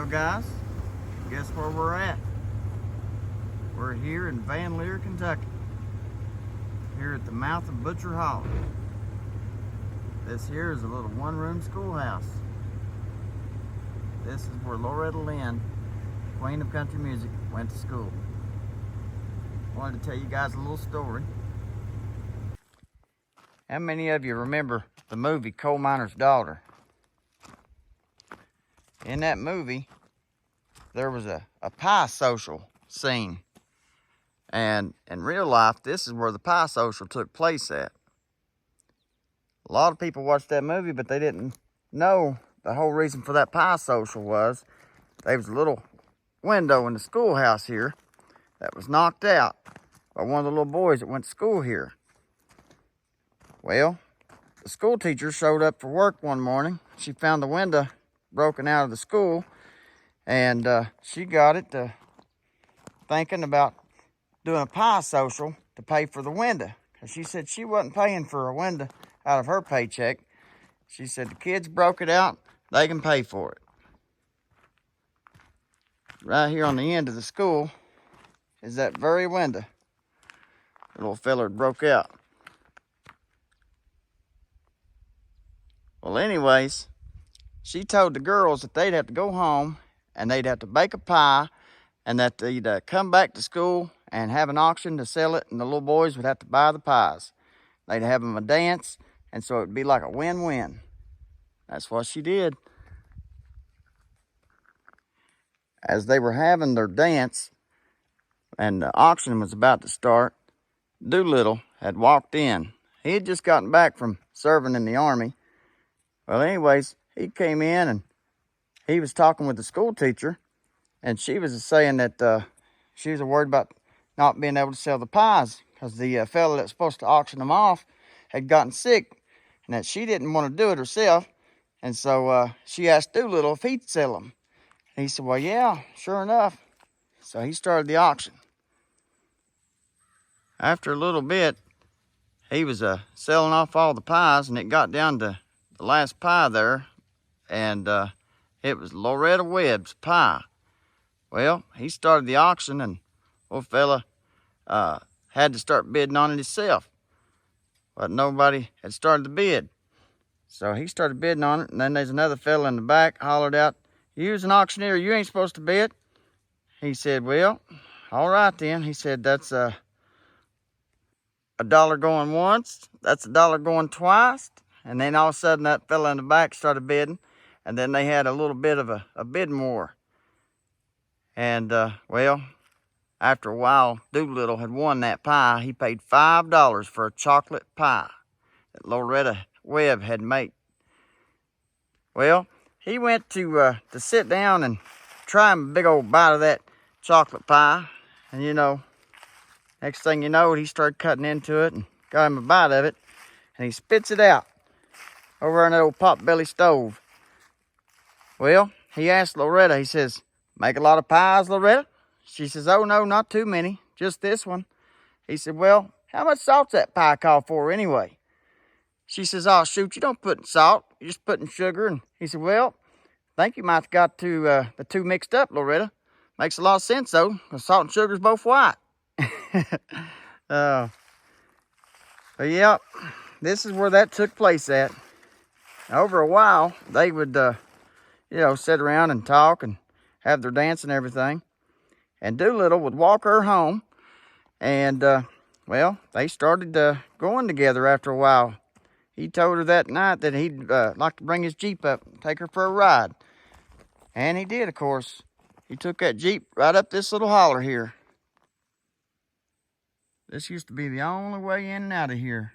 guys, guess where we're at? We're here in Lear, Kentucky, here at the mouth of Butcher Holler. This here is a little one-room schoolhouse. This is where Loretta Lynn, queen of country music, went to school. I wanted to tell you guys a little story. How many of you remember the movie Coal Miner's Daughter? In that movie, there was a pie social scene. And in real life, this is where the pie social took place at. A lot of people watched that movie, but they didn't know the whole reason for that pie social was there was a little window in the schoolhouse here that was knocked out by one of the little boys that went to school here. Well, the school teacher showed up for work one morning. She found the window broken out of the school, and she got it to thinking about doing a pie social to pay for the window. Because she said she wasn't paying for a window out of her paycheck. She said the kids broke it out, they can pay for it. Right here on the end of the school is that very window the little fella broke out. Well, anyways, she told the girls that they'd have to go home and they'd have to bake a pie and that they'd come back to school and have an auction to sell it, and the little boys would have to buy the pies. They'd have them a dance, and so it'd be like a win-win. That's what she did. As they were having their dance and the auction was about to start, Doolittle had walked in. He had just gotten back from serving in the army. Well, anyways, he came in and he was talking with the school teacher, and she was saying that she was worried about not being able to sell the pies because the fella that was supposed to auction them off had gotten sick, and that she didn't want to do it herself. And so she asked Doolittle if he'd sell them. And he said, well, yeah, sure enough. So he started the auction. After a little bit, he was selling off all the pies, and it got down to the last pie there, and it was Loretta Webb's pie. Well, he started the auction, and old fella had to start bidding on it himself. But nobody had started to bid. So he started bidding on it, and then there's another fella in the back hollered out, "You's an auctioneer, you ain't supposed to bid." He said, well, all right then. He said, that's a dollar going once, that's a dollar going twice. And then all of a sudden that fella in the back started bidding, and then they had a little bit of a bidding war. And well, after a while, Doolittle had won that pie. He paid $5 for a chocolate pie that Loretta Webb had made. Well, he went to sit down and try a big old bite of that chocolate pie. And you know, next thing you know, he started cutting into it and got him a bite of it. And he spits it out over on that old potbelly stove. Well, he asked Loretta, he says, "Make a lot of pies, Loretta?" She says, "Oh, no, not too many, just this one." He said, "Well, how much salt's that pie call for anyway?" She says, "Oh, shoot, you don't put salt, you're just putting sugar." And he said, "Well, I think you might have got the two mixed up, Loretta. Makes a lot of sense, though, because salt and sugar's both white." But yeah, this is where that took place at. Over a while, they would, you know, sit around and talk and have their dance and everything. And Doolittle would walk her home. And, well, they started going together after a while. He told her that night that he'd like to bring his Jeep up and take her for a ride. And he did, of course. He took that Jeep right up this little holler here. This used to be the only way in and out of here.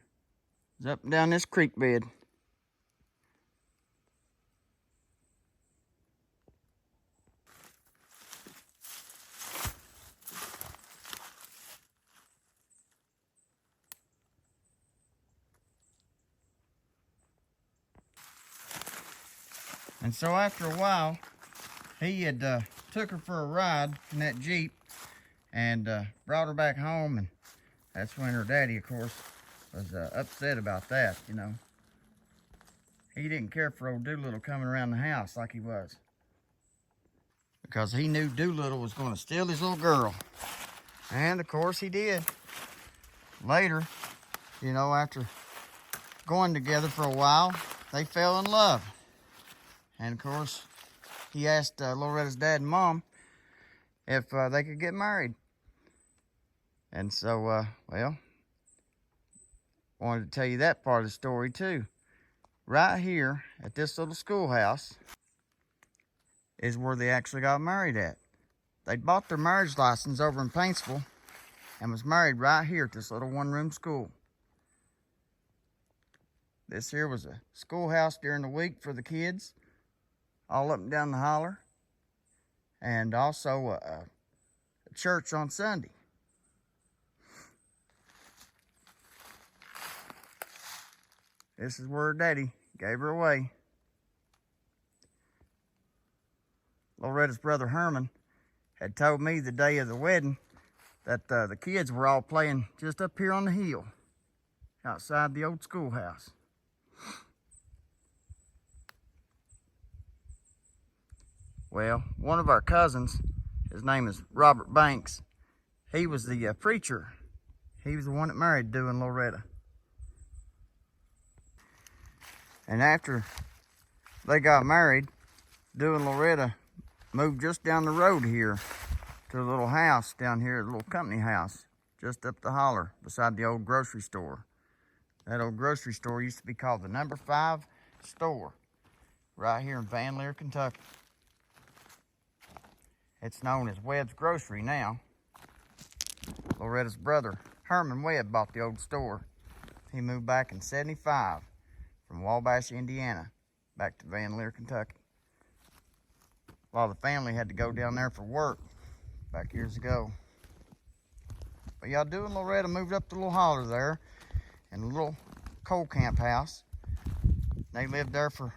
It's up and down this creek bed. And so after a while, he had took her for a ride in that Jeep and brought her back home. And that's when her daddy, of course, was upset about that, you know. He didn't care for old Doolittle coming around the house like he was. because he knew Doolittle was going to steal his little girl. And of course he did. Later, you know, after going together for a while, they fell in love. And of course, he asked Loretta's dad and mom if they could get married. And so, well, wanted to tell you that part of the story too. Right here at this little schoolhouse is where they actually got married at. They bought their marriage license over in Paintsville and was married right here at this little one-room school. This here was a schoolhouse during the week for the kids, all up and down the holler, and also a church on Sunday. This is where Daddy gave her away. Loretta's brother Herman had told me the day of the wedding that the kids were all playing just up here on the hill outside the old schoolhouse. Well, one of our cousins, his name is Robert Banks, he was the preacher. He was the one that married Doo and Loretta. And after they got married, Doo and Loretta moved just down the road here to a little house down here, a little company house, just up the holler beside the old grocery store. That old grocery store used to be called the Number 5 store, right here in Lear, Kentucky. It's known as Webb's Grocery now. Loretta's brother, Herman Webb, bought the old store. He moved back in '75 from Wabash, Indiana, back to Lear, Kentucky. While the family had to go down there for work back years ago. But y'all, Doo and Loretta moved up the little holler there in a little coal camp house. They lived there for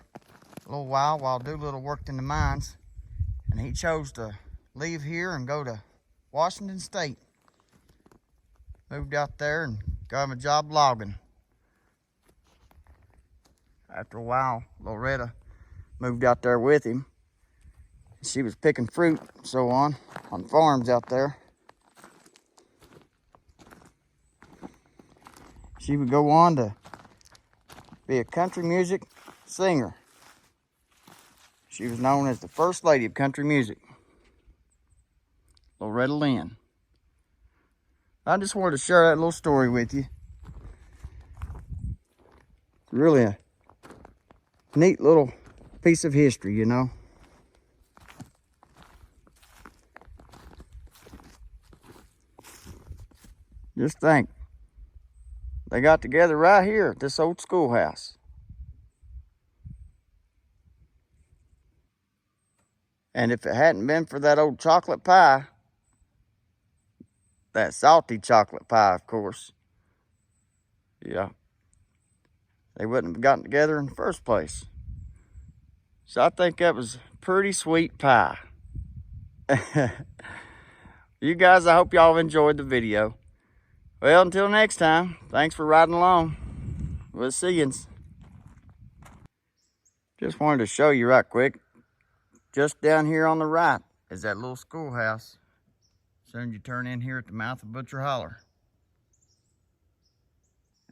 a little while Doolittle worked in the mines, and he chose to leave here and go to Washington State. Moved out there and got him a job logging. After a while, Loretta moved out there with him. She was picking fruit and so on farms out there. She would go on to be a country music singer. She was known as the first lady of country music, Loretta Lynn. I just wanted to share that little story with you. It's really a neat little piece of history, you know. Just think, they got together right here at this old schoolhouse. And if it hadn't been for that old chocolate pie, that salty chocolate pie, of course, yeah, they wouldn't have gotten together in the first place. So I think that was pretty sweet pie. You guys, I hope y'all enjoyed the video. Well, until next time, thanks for riding along. We'll see you. Just wanted to show you right quick. Just down here on the right is that little schoolhouse. Soon as you turn in here at the mouth of Butcher Holler.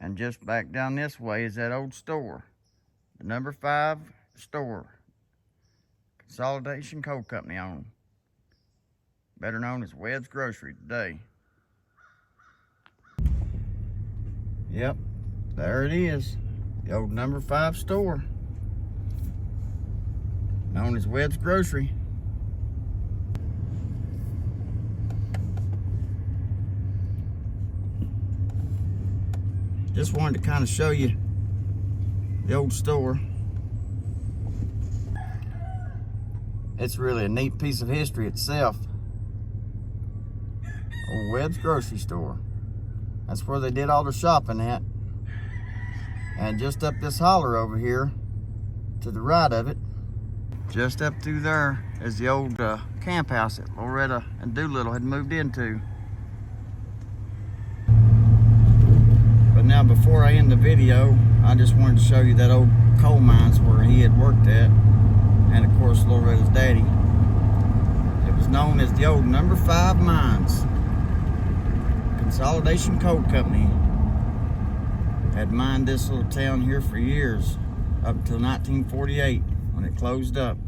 And just back down this way is that old store. The Number 5 store. Consolidation Coal Company owned. Better known as Webb's Grocery today. Yep, there it is. The old Number 5 store. Known as Webb's Grocery. Just wanted to kind of show you the old store. It's really a neat piece of history itself. Old Webb's Grocery Store. That's where they did all their shopping at. And just up this holler over here, to the right of it, just up through there is the old camp house that Loretta and Doolittle had moved into. But now, before I end the video, I just wanted to show you that old coal mines where he had worked at, and of course Loretta's daddy. was known as the old Number 5 Mines. Consolidation Coal Company had mined this little town here for years, up until 1948 when it closed up.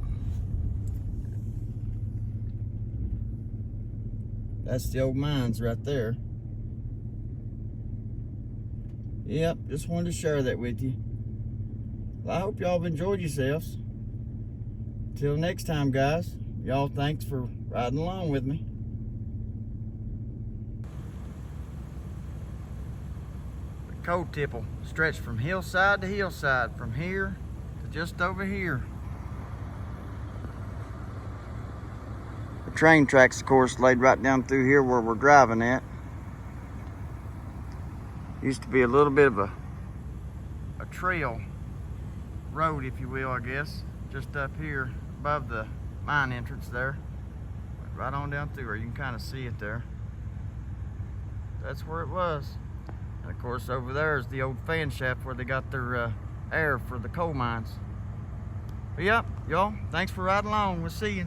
That's the old mines right there. Yep, just wanted to share that with you. Well, I hope y'all have enjoyed yourselves. Till next time, guys. Y'all, thanks for riding along with me. The coal tip will stretch from hillside to hillside, from here to just over here. The train tracks, of course, laid right down through here where we're driving at. Used to be a little bit of a trail road, if you will, I guess, just up here above the mine entrance there. Went right on down through there. You can kind of see it there. That's where it was. And of course over there is the old fan shaft where they got their air for the coal mines. But yep, y'all, thanks for riding along. We'll see you.